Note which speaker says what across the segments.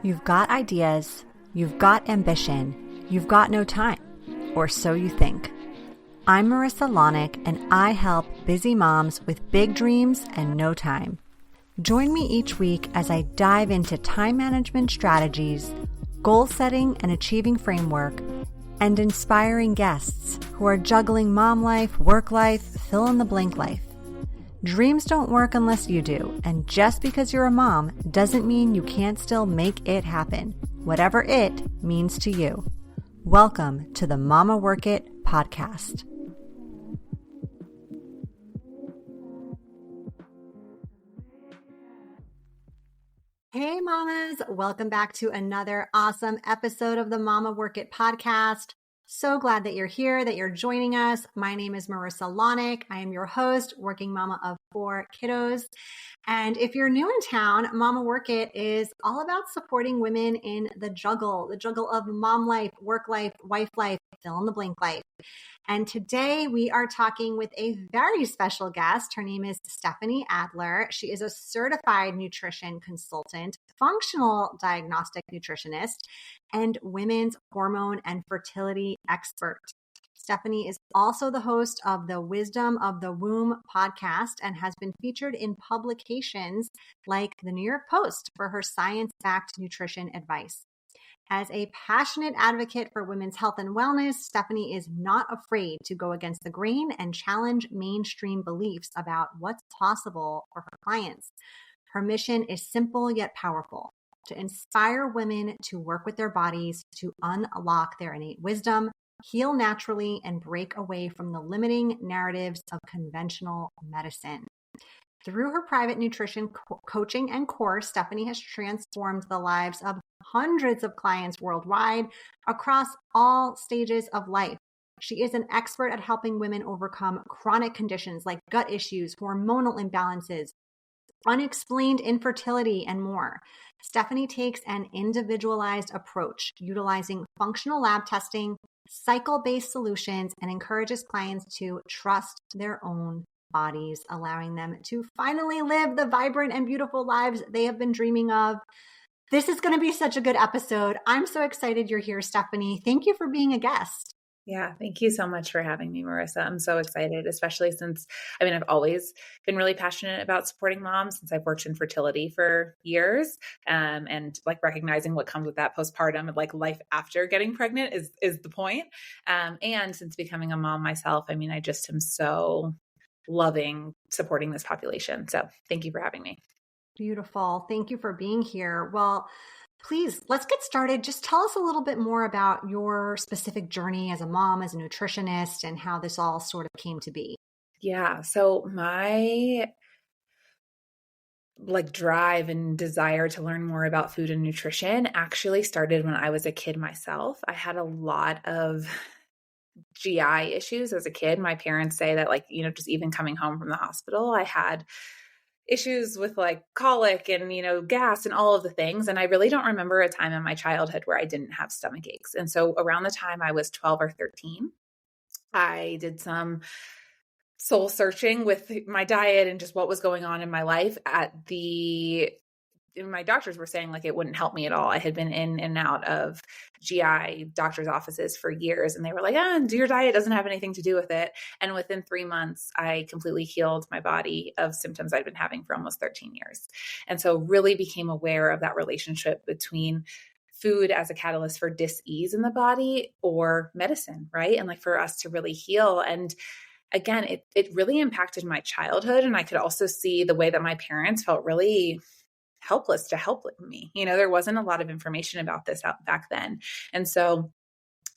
Speaker 1: You've got ideas, you've got ambition, you've got no time, or so you think. I'm Marissa Lonick, and I help busy moms with big dreams and no time. Join me each week as I dive into time management strategies, goal setting and achieving framework, and inspiring guests who are juggling mom life, work life, fill in the blank life. Dreams don't work unless you do, and just because you're a mom doesn't mean you can't still make it happen, whatever it means to you. Welcome to the Mama Work It podcast. Hey mamas, welcome back to another awesome episode of the Mama Work It podcast. So glad that you're here, that you're joining us. My name is Marissa Lonick. I am your host, working mama of 4 kiddos. And if you're new in town, Mama Work It is all about supporting women in the juggle of mom life, work life, wife life, fill in the blank life. And today we are talking with a very special guest. Her name is Stefanie Adler. She is a certified nutrition consultant, functional diagnostic nutritionist, and women's hormone and fertility expert. Stefanie is also the host of the Wisdom of the Womb podcast and has been featured in publications like the New York Post for her science-backed nutrition advice. As a passionate advocate for women's health and wellness, Stefanie is not afraid to go against the grain and challenge mainstream beliefs about what's possible for her clients. Her mission is simple yet powerful: to inspire women to work with their bodies, to unlock their innate wisdom, heal naturally, and break away from the limiting narratives of conventional medicine. Through her private nutrition coaching and course, Stefanie has transformed the lives of hundreds of clients worldwide across all stages of life. She is an expert at helping women overcome chronic conditions like gut issues, hormonal imbalances, unexplained infertility, and more. Stefanie takes an individualized approach, utilizing functional lab testing, cycle-based solutions, and encourages clients to trust their own bodies, allowing them to finally live the vibrant and beautiful lives they have been dreaming of. This is going to be such a good episode. I'm so excited you're here, Stefanie. Thank you for being a guest.
Speaker 2: Yeah, thank you so much for having me, Marissa. I'm so excited, especially since, I've always been really passionate about supporting moms since I've worked in fertility for years, and like recognizing what comes with that postpartum and like life after getting pregnant is the point. And since becoming a mom myself, I just am so loving supporting this population. So thank you for having me.
Speaker 1: Beautiful. Thank you for being here. Well, please, let's get started. Just tell us a little bit more about your specific journey as a mom, as a nutritionist, and how this all sort of came to be.
Speaker 2: Yeah. So my drive and desire to learn more about food and nutrition actually started when I was a kid myself. I had a lot of GI issues as a kid. My parents say that just even coming home from the hospital, I had issues with colic and, gas and all of the things. And I really don't remember a time in my childhood where I didn't have stomach aches. And so around the time I was 12 or 13, I did some soul searching with my diet and just what was going on in my life. My doctors were saying it wouldn't help me at all. I had been in and out of GI doctors' offices for years, and they were like, your diet doesn't have anything to do with it. And within 3 months, I completely healed my body of symptoms I'd been having for almost 13 years. And so really became aware of that relationship between food as a catalyst for dis-ease in the body or medicine, right? And for us to really heal. And again, it really impacted my childhood. And I could also see the way that my parents felt really helpless to help me. There wasn't a lot of information about this out back then. And so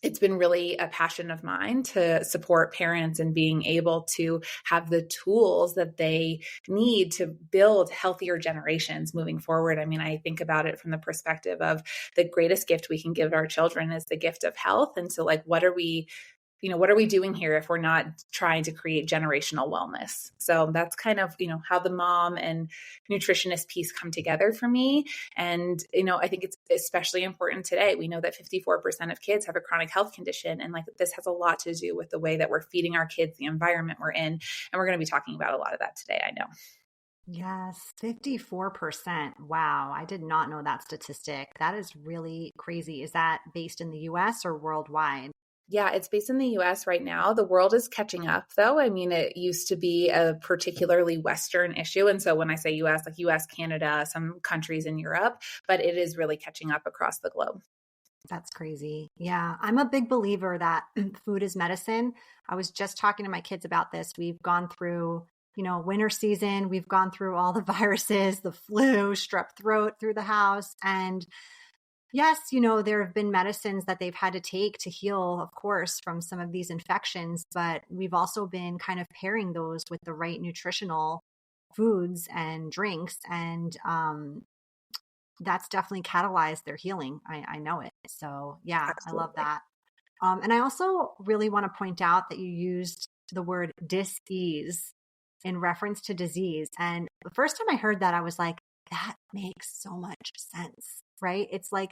Speaker 2: it's been really a passion of mine to support parents in being able to have the tools that they need to build healthier generations moving forward. I think about it from the perspective of the greatest gift we can give our children is the gift of health. And so what are we doing here if we're not trying to create generational wellness? So that's kind of, how the mom and nutritionist piece come together for me. And, I think it's especially important today. We know that 54% of kids have a chronic health condition. And this has a lot to do with the way that we're feeding our kids, the environment we're in. And we're going to be talking about a lot of that today, I know.
Speaker 1: Yes, 54%. Wow, I did not know that statistic. That is really crazy. Is that based in the US or worldwide?
Speaker 2: Yeah, it's based in the US right now. The world is catching up, though. I mean, it used to be a particularly Western issue. And so when I say US, like US, Canada, some countries in Europe, but it is really catching up across the globe.
Speaker 1: That's crazy. Yeah, I'm a big believer that food is medicine. I was just talking to my kids about this. We've gone through, winter season. We've gone through all the viruses, the flu, strep throat through the house. And yes, there have been medicines that they've had to take to heal, of course, from some of these infections, but we've also been kind of pairing those with the right nutritional foods and drinks. And that's definitely catalyzed their healing. I know it. So, yeah, I love
Speaker 2: Absolutely.
Speaker 1: that. And I also really want to point out that you used the word dis-ease in reference to disease. And the first time I heard that, I was like, that makes so much sense, right? It's like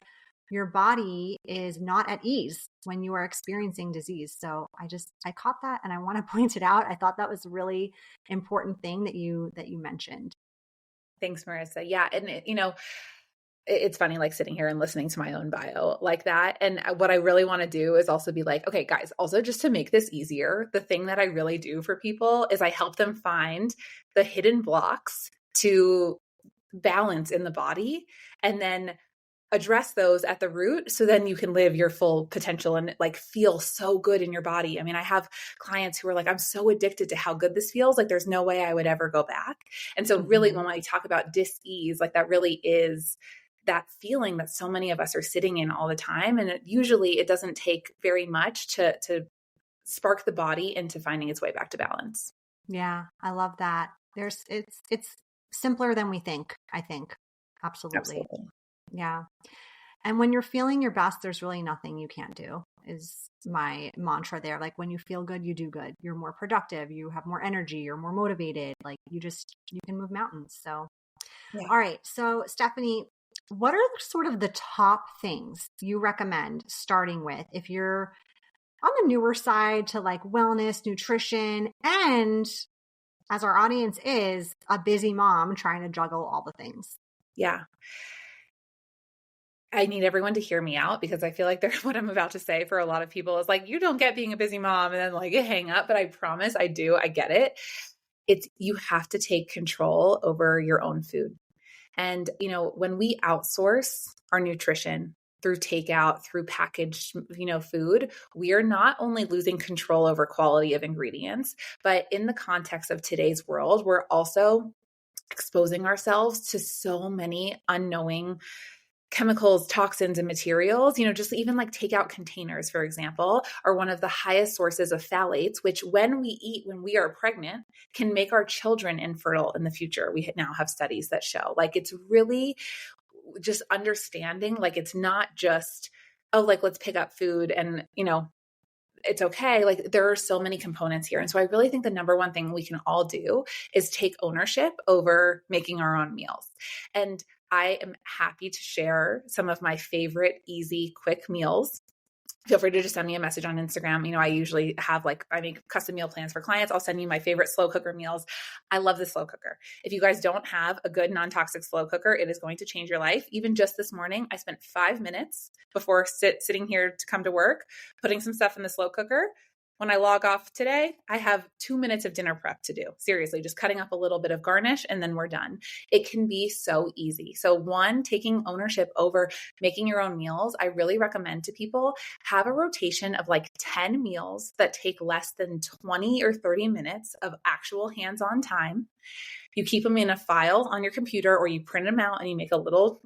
Speaker 1: your body is not at ease when you are experiencing disease. So I caught that and I want to point it out. I thought that was a really important thing that you mentioned.
Speaker 2: Thanks, Marissa. Yeah. And, it's funny, like sitting here and listening to my own bio like that. And what I really want to do is also be like, okay, guys, also just to make this easier, the thing that I really do for people is I help them find the hidden blocks to balance in the body and then address those at the root so then you can live your full potential and like feel so good in your body. I mean, I have clients who are like, I'm so addicted to how good this feels, like there's no way I would ever go back. And so really
Speaker 1: Mhm.
Speaker 2: when I talk about dis-ease, like that really is that feeling that so many of us are sitting in all the time. And usually it doesn't take very much to spark the body into finding its way back to balance.
Speaker 1: Yeah, I love that. It's simpler than we think, I think. Absolutely.
Speaker 2: Absolutely.
Speaker 1: Yeah. And when you're feeling your best, there's really nothing you can't do, is my mantra there. Like when you feel good, you do good. You're more productive, you have more energy, you're more motivated. Like you can move mountains. So,
Speaker 2: Yeah.
Speaker 1: all right. So, Stephanie, what are sort of the top things you recommend starting with if you're on the newer side to like wellness, nutrition, and as our audience is a busy mom trying to juggle all the things?
Speaker 2: Yeah. I need everyone to hear me out because I feel like what I'm about to say for a lot of people is like, you don't get being a busy mom and then like hang up, but I promise I do. I get it. You have to take control over your own food. And, when we outsource our nutrition through takeout, through packaged, food, we are not only losing control over quality of ingredients, but in the context of today's world, we're also exposing ourselves to so many unknowing chemicals, toxins, and materials. Just even like takeout containers, for example, are one of the highest sources of phthalates, which when we eat when we are pregnant can make our children infertile in the future. We now have studies that show like it's really just understanding like it's not just, oh, like let's pick up food and, it's okay. Like there are so many components here. And so I really think the number one thing we can all do is take ownership over making our own meals. And I am happy to share some of my favorite easy, quick meals. Feel free to just send me a message on Instagram. I usually have I make custom meal plans for clients. I'll send you my favorite slow cooker meals. I love the slow cooker. If you guys don't have a good non-toxic slow cooker, it is going to change your life. Even just this morning, I spent 5 minutes before sitting here to come to work, putting some stuff in the slow cooker. When I log off today, I have 2 minutes of dinner prep to do. Seriously, just cutting up a little bit of garnish and then we're done. It can be so easy. So one, taking ownership over making your own meals. I really recommend to people have a rotation of like 10 meals that take less than 20 or 30 minutes of actual hands-on time. You keep them in a file on your computer or you print them out and you make a little,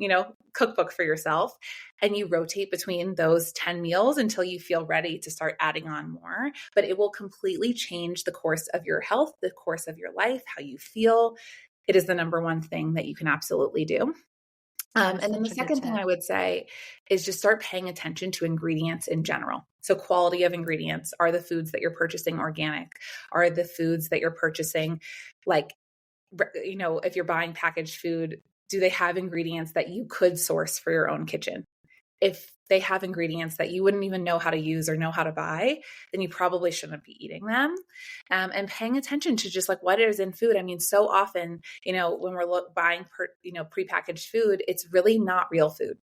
Speaker 2: cookbook for yourself and you rotate between those 10 meals until you feel ready to start adding on more. But it will completely change the course of your health, the course of your life, how you feel. It is the number one thing that you can absolutely do.
Speaker 1: That is
Speaker 2: And then the
Speaker 1: such a good
Speaker 2: second thing
Speaker 1: tip.
Speaker 2: I would say is just start paying attention to ingredients in general. So quality of ingredients. Are the foods that you're purchasing organic? Are the foods that you're purchasing like, if you're buying packaged food, do they have ingredients that you could source for your own kitchen? If they have ingredients that you wouldn't even know how to use or know how to buy, then you probably shouldn't be eating them. And paying attention to just like what is in food. I mean, so often, when we're buying, prepackaged food, it's really not real food.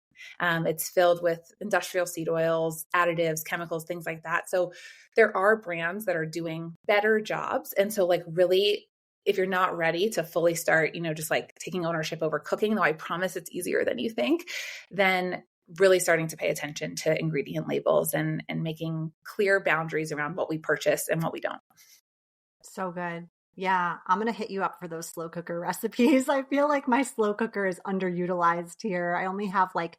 Speaker 2: It's filled with industrial seed oils, additives, chemicals, things like that. So there are brands that are doing better jobs. And so like really, if you're not ready to fully start, just like taking ownership over cooking, though I promise it's easier than you think, then really starting to pay attention to ingredient labels and making clear boundaries around what we purchase and what we don't.
Speaker 1: So good. Yeah, I'm going to hit you up for those slow cooker recipes. I feel like my slow cooker is underutilized here. I only have like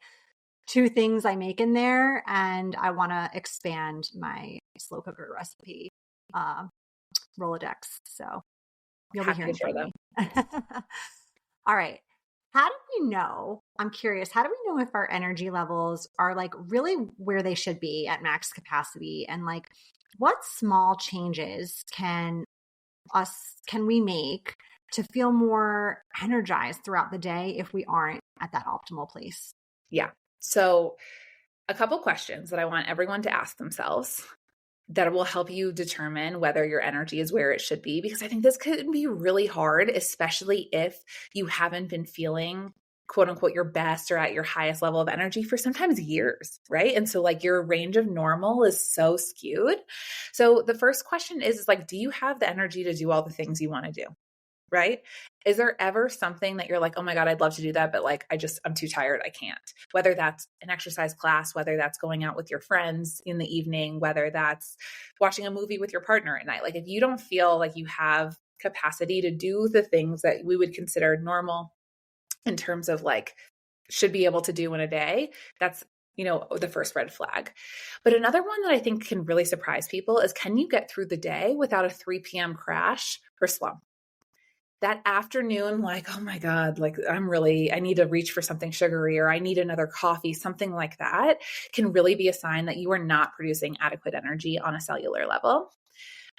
Speaker 1: 2 things I make in there, and I want to expand my slow cooker recipe Rolodex. So you'll be hearing from me. All right. How do we know? I'm curious, how do we know if our energy levels are like really where they should be at max capacity? And like what small changes can we make to feel more energized throughout the day if we aren't at that optimal place?
Speaker 2: Yeah. So a couple questions that I want everyone to ask themselves that will help you determine whether your energy is where it should be, because I think this could be really hard, especially if you haven't been feeling quote unquote your best or at your highest level of energy for sometimes years, right? And so like your range of normal is so skewed. So the first question is like, do you have the energy to do all the things you want to do? Right? Is there ever something that you're like, oh my God, I'd love to do that, but like, I'm too tired. I can't. Whether that's an exercise class, whether that's going out with your friends in the evening, whether that's watching a movie with your partner at night. Like if you don't feel like you have capacity to do the things that we would consider normal in terms of like should be able to do in a day, that's the first red flag. But another one that I think can really surprise people is, can you get through the day without a 3 p.m. crash or slump? That afternoon, like, oh my God, like I need to reach for something sugary, or I need another coffee, something like that can really be a sign that you are not producing adequate energy on a cellular level.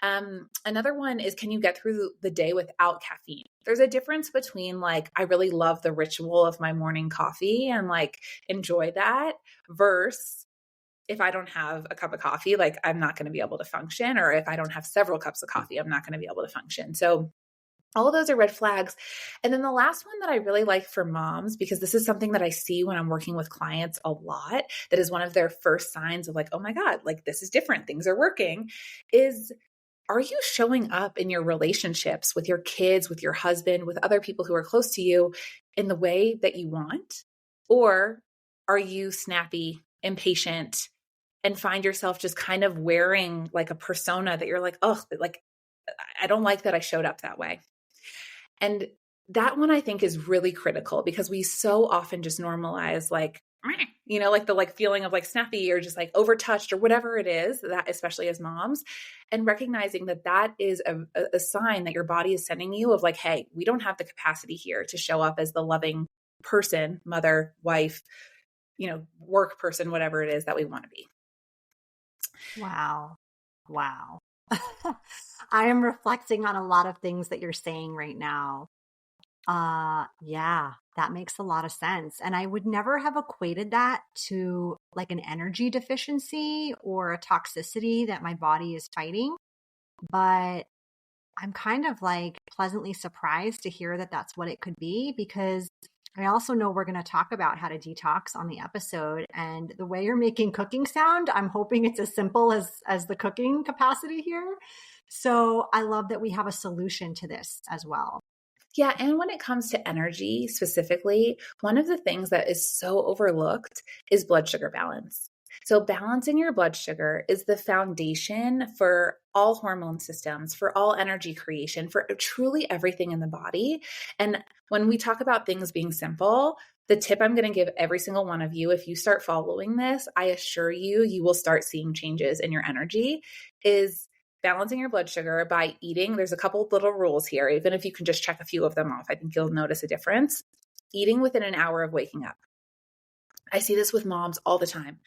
Speaker 2: Another one is, can you get through the day without caffeine? There's a difference between like, I really love the ritual of my morning coffee and like enjoy that, versus if I don't have a cup of coffee, like I'm not going to be able to function. Or if I don't have several cups of coffee, I'm not going to be able to function. So all of those are red flags. And then the last one that I really like for moms, because this is something that I see when I'm working with clients a lot, that is one of their first signs of like, oh my God, like this is different, things are working, is, are you showing up in your relationships with your kids, with your husband, with other people who are close to you in the way that you want? Or are you snappy, impatient, and find yourself just kind of wearing like a persona that you're like, oh, like I don't like that I showed up that way. And that one I think is really critical, because we so often just normalize like, like the like feeling of like snappy or just like overtouched or whatever it is, that especially as moms, and recognizing that that is a sign that your body is sending you of like, hey, we don't have the capacity here to show up as the loving person, mother, wife, work person, whatever it is that we want to be.
Speaker 1: Wow. I am reflecting on a lot of things that you're saying right now. Yeah, that makes a lot of sense. And I would never have equated that to like an energy deficiency or a toxicity that my body is fighting. But I'm kind of like pleasantly surprised to hear that that's what it could be, because I also know we're going to talk about how to detox on the episode, and the way you're making cooking sound, I'm hoping it's as simple as the cooking capacity here. So I love that we have a solution to this as well.
Speaker 2: Yeah. And when it comes to energy specifically, one of the things that is so overlooked is blood sugar balance. So balancing your blood sugar is the foundation for all hormone systems, for all energy creation, for truly everything in the body. And when we talk about things being simple, the tip I'm going to give every single one of you, if you start following this, I assure you, you will start seeing changes in your energy, is balancing your blood sugar by eating. There's a couple of little rules here. Even if you can just check a few of them off, I think you'll notice a difference. Eating within an hour of waking up. I see this with moms all the time.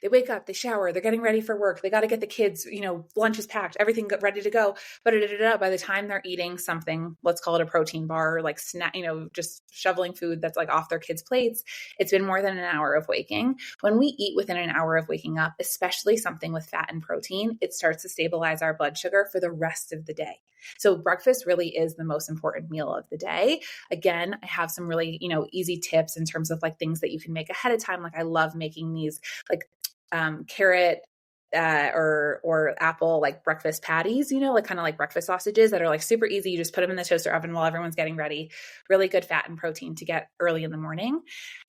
Speaker 2: they wake up, they shower, they're getting ready for work. They got to get the kids, lunch is packed, everything ready to go. But by the time they're eating something, let's call it a protein bar, like snack, just shoveling food that's like off their kids' plates, it's been more than an hour of waking. When we eat within an hour of waking up, especially something with fat and protein, it starts to stabilize our blood sugar for the rest of the day. So breakfast really is the most important meal of the day. Again, I have some really, easy tips in terms of like things that you can make ahead of time. Like I love making these like carrot or apple like breakfast patties, like kind of like breakfast sausages that are like super easy. You just put them in the toaster oven while everyone's getting ready. Really good fat and protein to get early in the morning.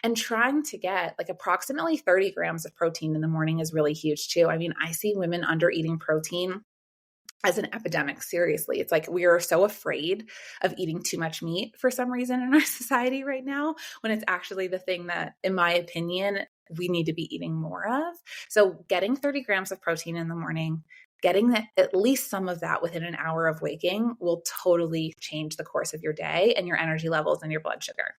Speaker 2: And trying to get like approximately 30 grams of protein in the morning is really huge too. I mean, I see women under eating protein as an epidemic. Seriously. It's like we are so afraid of eating too much meat for some reason in our society right now, when it's actually the thing that, in my opinion, we need to be eating more of. So getting 30 grams of protein in the morning, getting at least some of that within an hour of waking will totally change the course of your day and your energy levels and your blood sugar.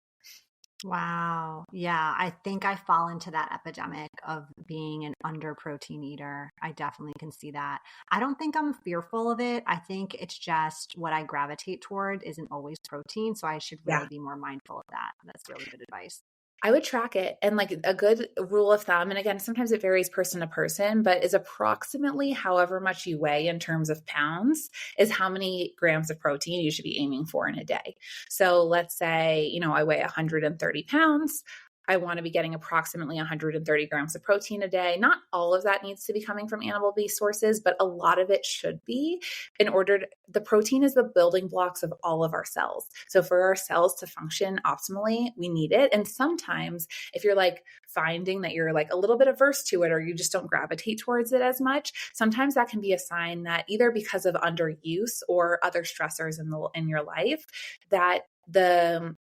Speaker 1: Wow. Yeah. I think I fall into that epidemic of being an under protein eater. I definitely can see that. I don't think I'm fearful of it. I think it's just what I gravitate toward isn't always protein. So I should really be more mindful of that. That's really good advice.
Speaker 2: I would track it. And like a good rule of thumb, and again, sometimes it varies person to person, but is approximately however much you weigh in terms of pounds is how many grams of protein you should be aiming for in a day. So let's say, I weigh 130 pounds. I want to be getting approximately 130 grams of protein a day. Not all of that needs to be coming from animal-based sources, but a lot of it should be the protein is the building blocks of all of our cells. So for our cells to function optimally, we need it. And sometimes if you're like finding that you're like a little bit averse to it, or you just don't gravitate towards it as much, sometimes that can be a sign that either because of underuse or other stressors in your life, that the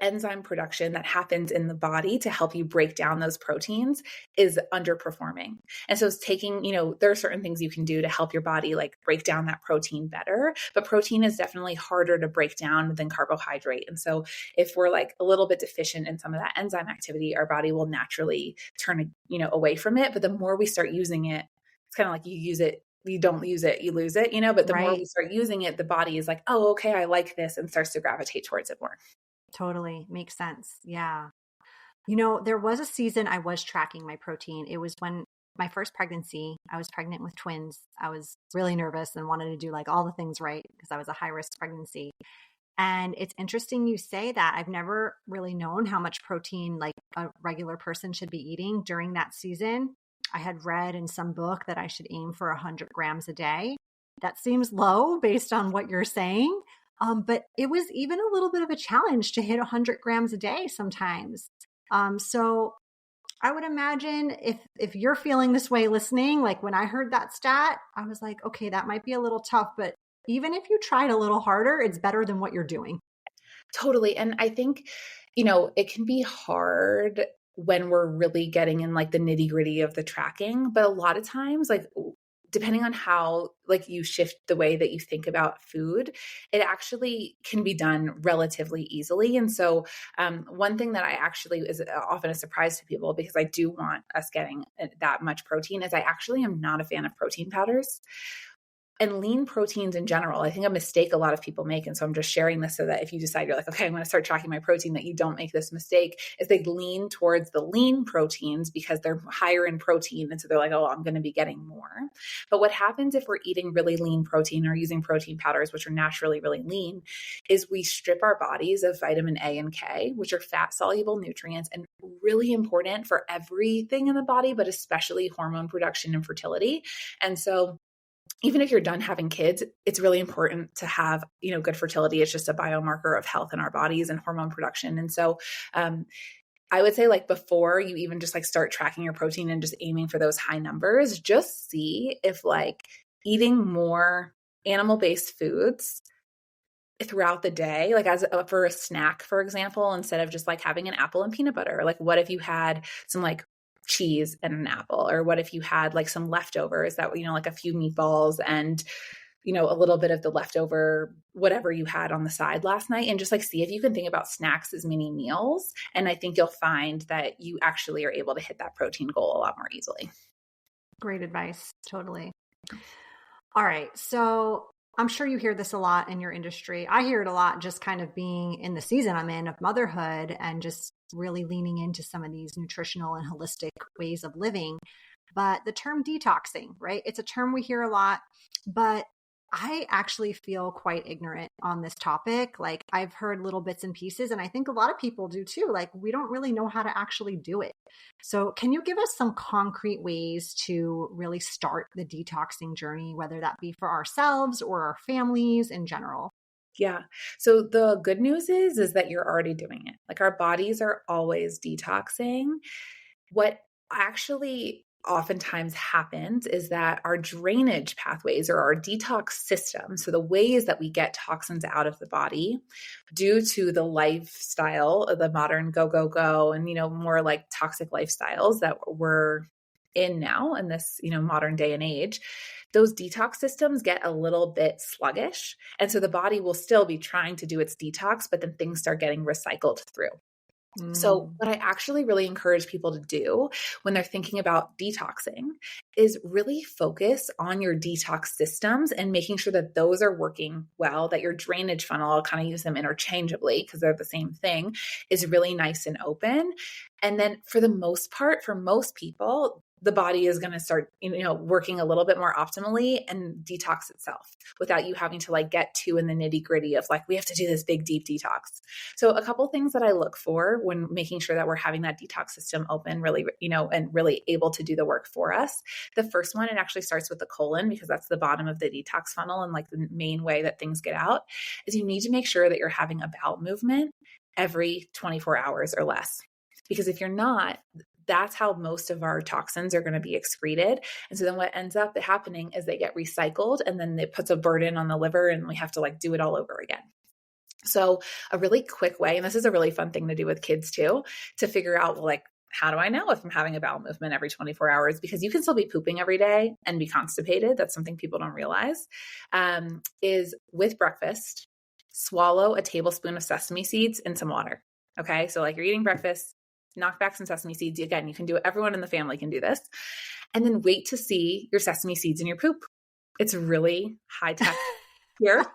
Speaker 2: enzyme production that happens in the body to help you break down those proteins is underperforming. And so it's taking, there are certain things you can do to help your body like break down that protein better, but protein is definitely harder to break down than carbohydrate. And so if we're like a little bit deficient in some of that enzyme activity, our body will naturally turn, away from it. But the more we start using it, it's kind of like you use it, you don't use it, you lose it, but the more we start using it, the body is like, oh, okay, I like this, and starts to gravitate towards it more.
Speaker 1: Totally. Makes sense. Yeah. There was a season I was tracking my protein. It was when my first pregnancy, I was pregnant with twins. I was really nervous and wanted to do like all the things right because I was a high risk pregnancy. And it's interesting you say that. I've never really known how much protein like a regular person should be eating during that season. I had read in some book that I should aim for 100 grams a day. That seems low based on what you're saying. But it was even a little bit of a challenge to hit 100 grams a day sometimes. So I would imagine if you're feeling this way listening, like when I heard that stat, I was like, okay, that might be a little tough, but even if you tried a little harder, it's better than what you're doing.
Speaker 2: Totally. And I think, it can be hard when we're really getting in like the nitty gritty of the tracking, but a lot of times, like depending on how like you shift the way that you think about food, it actually can be done relatively easily. And so one thing that I actually is often a surprise to people, because I do want us getting that much protein, is I actually am not a fan of protein powders. And lean proteins in general, I think a mistake a lot of people make. And so I'm just sharing this so that if you decide you're like, okay, I'm going to start tracking my protein, that you don't make this mistake, is they lean towards the lean proteins because they're higher in protein. And so they're like, oh, I'm going to be getting more. But what happens if we're eating really lean protein or using protein powders, which are naturally really lean, is we strip our bodies of vitamin A and K, which are fat soluble nutrients and really important for everything in the body, but especially hormone production and fertility. And so even if you're done having kids, it's really important to have, good fertility. It's just a biomarker of health in our bodies and hormone production. And so, I would say like before you even just like start tracking your protein and just aiming for those high numbers, just see if like eating more animal-based foods throughout the day, like for a snack, for example, instead of just like having an apple and peanut butter, like what if you had some like cheese and an apple, or what if you had like some leftovers that, like a few meatballs and a little bit of the leftover, whatever you had on the side last night, and just like see if you can think about snacks as mini meals. And I think you'll find that you actually are able to hit that protein goal a lot more easily.
Speaker 1: Great advice. Totally. All right. So I'm sure you hear this a lot in your industry. I hear it a lot just kind of being in the season I'm in of motherhood and just really leaning into some of these nutritional and holistic ways of living. But the term detoxing, right? It's a term we hear a lot, but I actually feel quite ignorant on this topic. Like I've heard little bits and pieces, and I think a lot of people do too. Like we don't really know how to actually do it. So can you give us some concrete ways to really start the detoxing journey, whether that be for ourselves or our families in general?
Speaker 2: Yeah. So the good news is that you're already doing it. Like our bodies are always detoxing. What actually oftentimes happens is that our drainage pathways or our detox system, so the ways that we get toxins out of the body due to the lifestyle of the modern go, go, go, and, more like toxic lifestyles that we're in now in this, modern day and age, those detox systems get a little bit sluggish. And so the body will still be trying to do its detox, but then things start getting recycled through. So what I actually really encourage people to do when they're thinking about detoxing is really focus on your detox systems and making sure that those are working well, that your drainage funnel, I'll kind of use them interchangeably because they're the same thing, is really nice and open. And then for the most part, for most people, the body is going to start, working a little bit more optimally and detox itself without you having to get too in the nitty gritty of we have to do this big, deep detox. So a couple things that I look for when making sure that we're having that detox system open, really, and really able to do the work for us. The first one, it actually starts with the colon because that's the bottom of the detox funnel and the main way that things get out is you need to make sure that you're having a bowel movement every 24 hours or less. Because if you're not, that's how most of our toxins are going to be excreted. And so then what ends up happening is they get recycled and then it puts a burden on the liver and we have to do it all over again. So a really quick way, and this is a really fun thing to do with kids too, to figure out, how do I know if I'm having a bowel movement every 24 hours? Because you can still be pooping every day and be constipated. That's something people don't realize, is with breakfast, swallow a tablespoon of sesame seeds in some water. Okay. So you're eating breakfast, knock back some sesame seeds. Again, you can do it. Everyone in the family can do this. And then wait to see your sesame seeds in your poop. It's really high tech here.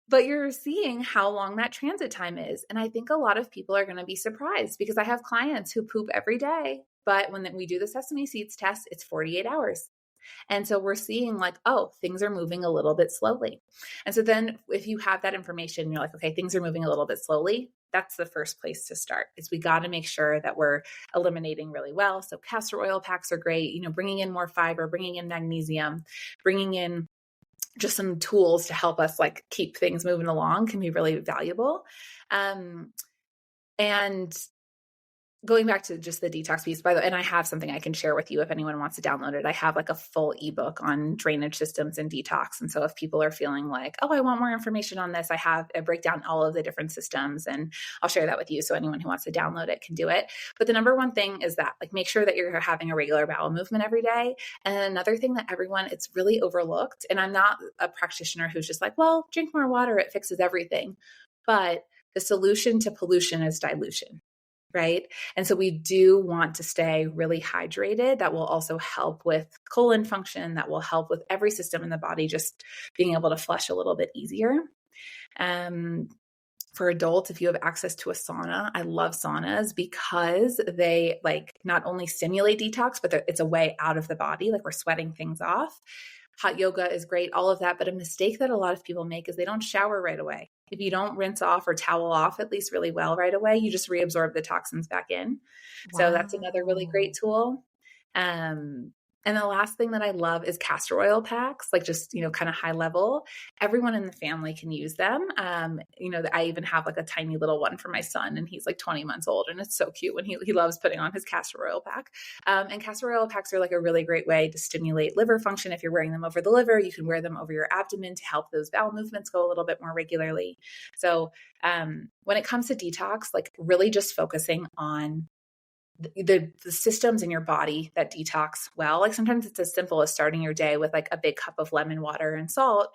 Speaker 2: But you're seeing how long that transit time is. And I think a lot of people are going to be surprised because I have clients who poop every day. But when we do the sesame seeds test, it's 48 hours. And so we're seeing things are moving a little bit slowly. And so then if you have that information, you're okay, things are moving a little bit slowly. That's the first place to start is we got to make sure that we're eliminating really well. So castor oil packs are great, bringing in more fiber, bringing in magnesium, bringing in just some tools to help us keep things moving along can be really valuable. And going back to just the detox piece, by the way, and I have something I can share with you if anyone wants to download it. I have a full ebook on drainage systems and detox. And so if people are feeling oh, I want more information on this, I break down all of the different systems and I'll share that with you. So anyone who wants to download it can do it. But the number one thing is that make sure that you're having a regular bowel movement every day. And another thing that it's really overlooked. And I'm not a practitioner who's just well, drink more water, it fixes everything. But the solution to pollution is dilution. Right. And so we do want to stay really hydrated. That will also help with colon function. That will help with every system in the body, just being able to flush a little bit easier. For adults, if you have access to a sauna, I love saunas because they not only stimulate detox, but it's a way out of the body. We're sweating things off. Hot yoga is great, all of that. But a mistake that a lot of people make is they don't shower right away. If you don't rinse off or towel off at least really well right away, you just reabsorb the toxins back in. Wow. So that's another really great tool. And the last thing that I love is castor oil packs, just, kind of high level. Everyone in the family can use them. I even have a tiny little one for my son and he's 20 months old and it's so cute when he loves putting on his castor oil pack. And castor oil packs are a really great way to stimulate liver function. If you're wearing them over the liver, you can wear them over your abdomen to help those bowel movements go a little bit more regularly. So when it comes to detox, really just focusing on the systems in your body that detox well. Like sometimes it's as simple as starting your day with like a big cup of lemon water and salt.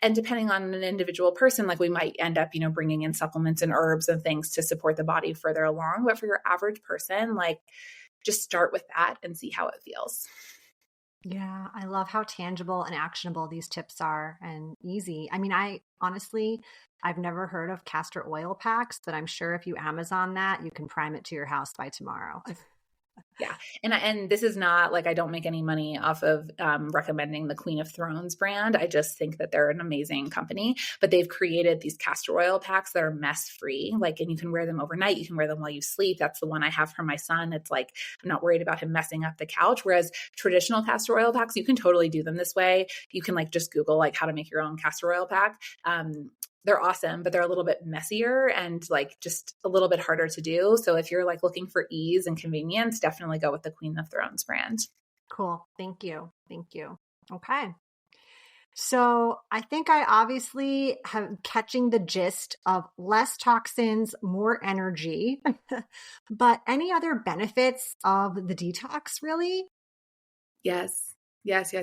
Speaker 2: And depending on an individual person, like we might end up, bringing in supplements and herbs and things to support the body further along. But for your average person, like just start with that and see how it feels.
Speaker 1: Yeah, I love how tangible and actionable these tips are and easy. I mean, I've never heard of castor oil packs, but I'm sure if you Amazon that, you can prime it to your house by tomorrow.
Speaker 2: Yeah. And this is not like I don't make any money off of recommending the Queen of Thrones brand. I just think that they're an amazing company, but they've created these castor oil packs that are mess free. Like, and you can wear them overnight. You can wear them while you sleep. That's the one I have for my son. It's like, I'm not worried about him messing up the couch. Whereas traditional castor oil packs, you can totally do them this way. You can like just Google like how to make your own castor oil pack. They're awesome, but they're a little bit messier and like just a little bit harder to do. So if you're like looking for ease and convenience, definitely go with the Queen of Thrones brand.
Speaker 1: Cool. Thank you. Thank you. Okay. So I think I obviously have catching the gist of less toxins, more energy, but any other benefits of the detox really?
Speaker 2: Yes. Yes.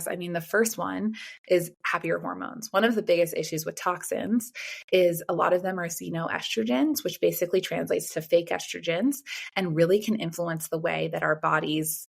Speaker 2: I mean, the first one is happier hormones. One of the biggest issues with toxins is a lot of them are xenoestrogens, which basically translates to fake estrogens and really can influence the way that our bodies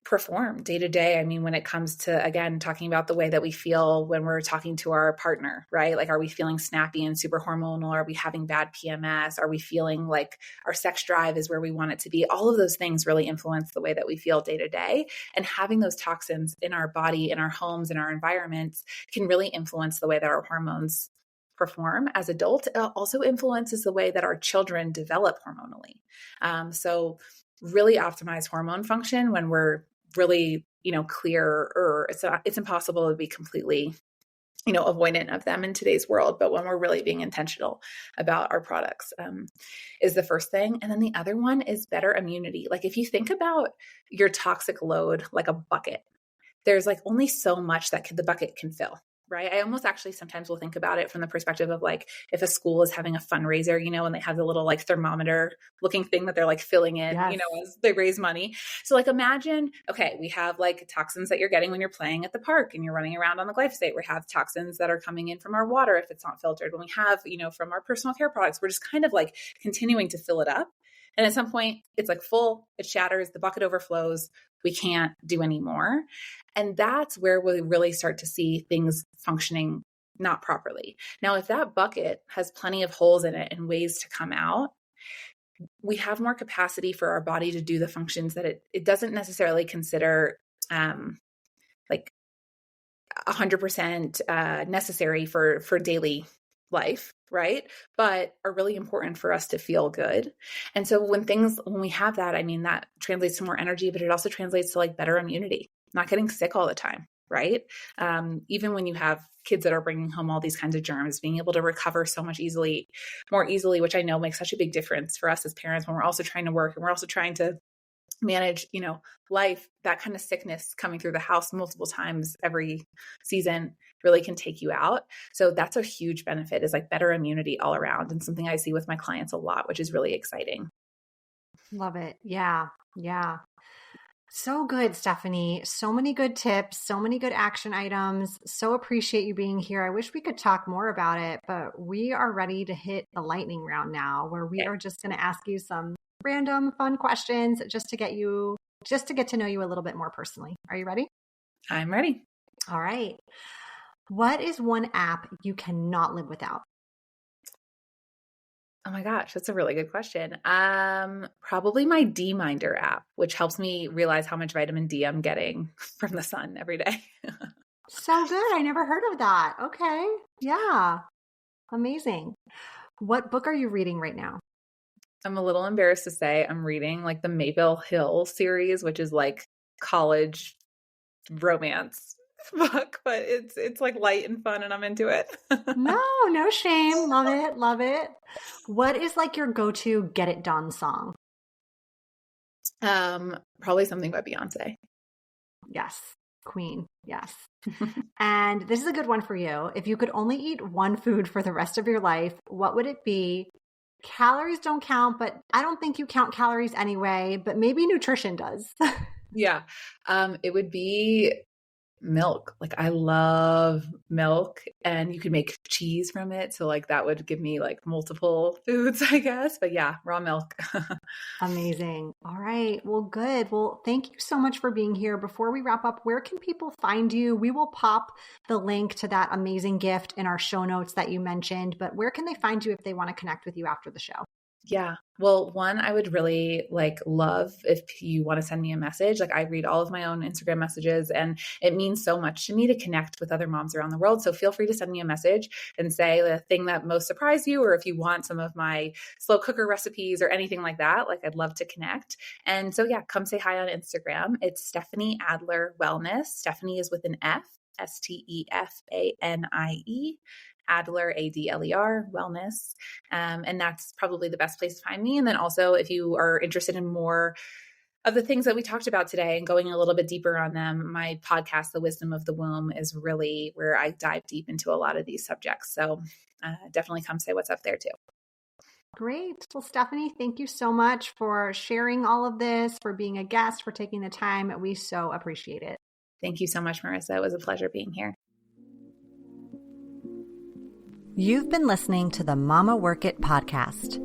Speaker 2: perform day to day. I mean, when it comes to, again, talking about the way that we feel when we're talking to our partner, right? Like, are we feeling snappy and super hormonal? Are we having bad PMS? Are we feeling like our sex drive is where we want it to be? All of those things really influence the way that we feel day to day. And having those toxins in our body, in our homes, in our environments can really influence the way that our hormones perform as adults. It also influences the way that our children develop hormonally. So really optimize hormone function when we're really, clear, or it's impossible to be completely, avoidant of them in today's world. But when we're really being intentional about our products, is the first thing. And then the other one is better immunity. Like if you think about your toxic load, like a bucket, there's like only so much that the bucket can fill. Right. I almost actually sometimes will think about it from the perspective of like if a school is having a fundraiser, and they have the little like thermometer looking thing that they're like filling in,
Speaker 1: Yes.
Speaker 2: as they raise money. So like imagine, okay, we have like toxins that you're getting when you're playing at the park and you're running around on the glyphosate. We have toxins that are coming in from our water if it's not filtered. When we have, from our personal care products, we're just kind of like continuing to fill it up. And at some point it's like full, it shatters, the bucket overflows. We can't do any more. And that's where we really start to see things functioning not properly. Now, if that bucket has plenty of holes in it and ways to come out, we have more capacity for our body to do the functions that it doesn't necessarily consider like 100% necessary for daily life, right? But are really important for us to feel good. And so when we have that, I mean, that translates to more energy, but it also translates to like better immunity, not getting sick all the time, right? Even when you have kids that are bringing home all these kinds of germs, being able to recover so much more easily, which I know makes such a big difference for us as parents when we're also trying to work and we're also trying to manage, life. That kind of sickness coming through the house multiple times every season really can take you out. So that's a huge benefit, is like better immunity all around, and something I see with my clients a lot, which is really exciting.
Speaker 1: Love it. Yeah. Yeah. So good, Stefanie. So many good tips, so many good action items. So appreciate you being here. I wish we could talk more about it, but we are ready to hit the lightning round now, where we are just going to ask you some random fun questions just to get to know you a little bit more personally. Are you ready?
Speaker 2: I'm ready.
Speaker 1: All right. What is one app you cannot live without?
Speaker 2: Oh my gosh, that's a really good question. Probably my D-Minder app, which helps me realize how much vitamin D I'm getting from the sun every day.
Speaker 1: So good. I never heard of that. Okay. Yeah. Amazing. What book are you reading right now?
Speaker 2: I'm a little embarrassed to say I'm reading like the Maple Hill series, which is like college romance book, but it's like light and fun and I'm into it.
Speaker 1: No shame. Love it. Love it. What is like your go-to get it done song?
Speaker 2: Probably something by Beyonce.
Speaker 1: Yes. Queen. Yes. And this is a good one for you. If you could only eat one food for the rest of your life, what would it be? Calories don't count, but I don't think you count calories anyway, but maybe nutrition does.
Speaker 2: Yeah. It would be milk. Like I love milk and you can make cheese from it. So like that would give me like multiple foods, I guess. But yeah, raw milk.
Speaker 1: Amazing. All right. Well, good. Well, thank you so much for being here. Before we wrap up, where can people find you? We will pop the link to that amazing gift in our show notes that you mentioned, but where can they find you if they want to connect with you after the show?
Speaker 2: Yeah. Well, one, I would really love if you want to send me a message. Like I read all of my own Instagram messages and it means so much to me to connect with other moms around the world. So feel free to send me a message and say the thing that most surprised you, or if you want some of my slow cooker recipes or anything like that, like I'd love to connect. And so yeah, come say hi on Instagram. It's Stefanie Adler Wellness. Stefanie is with an F, Stefanie. Adler, Adler, wellness. And that's probably the best place to find me. And then also, if you are interested in more of the things that we talked about today and going a little bit deeper on them, my podcast, The Wisdom of the Womb, is really where I dive deep into a lot of these subjects. So definitely come say what's up there too.
Speaker 1: Great. Well, Stefanie, thank you so much for sharing all of this, for being a guest, for taking the time. We so appreciate it.
Speaker 2: Thank you so much, Marissa. It was a pleasure being here.
Speaker 1: You've been listening to the Mama Work It podcast.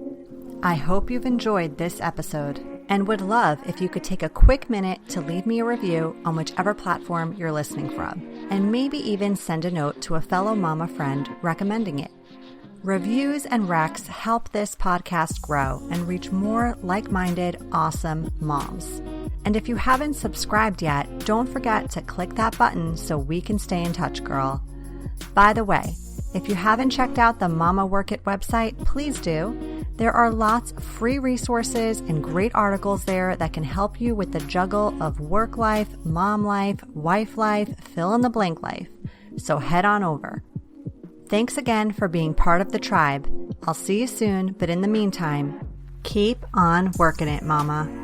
Speaker 1: I hope you've enjoyed this episode and would love if you could take a quick minute to leave me a review on whichever platform you're listening from, and maybe even send a note to a fellow mama friend recommending it. Reviews and recs help this podcast grow and reach more like-minded, awesome moms. And if you haven't subscribed yet, don't forget to click that button so we can stay in touch, girl. By the way, if you haven't checked out the Mama Work It website, please do. There are lots of free resources and great articles there that can help you with the juggle of work life, mom life, wife life, fill in the blank life. So head on over. Thanks again for being part of the tribe. I'll see you soon, but in the meantime, keep on working it, mama.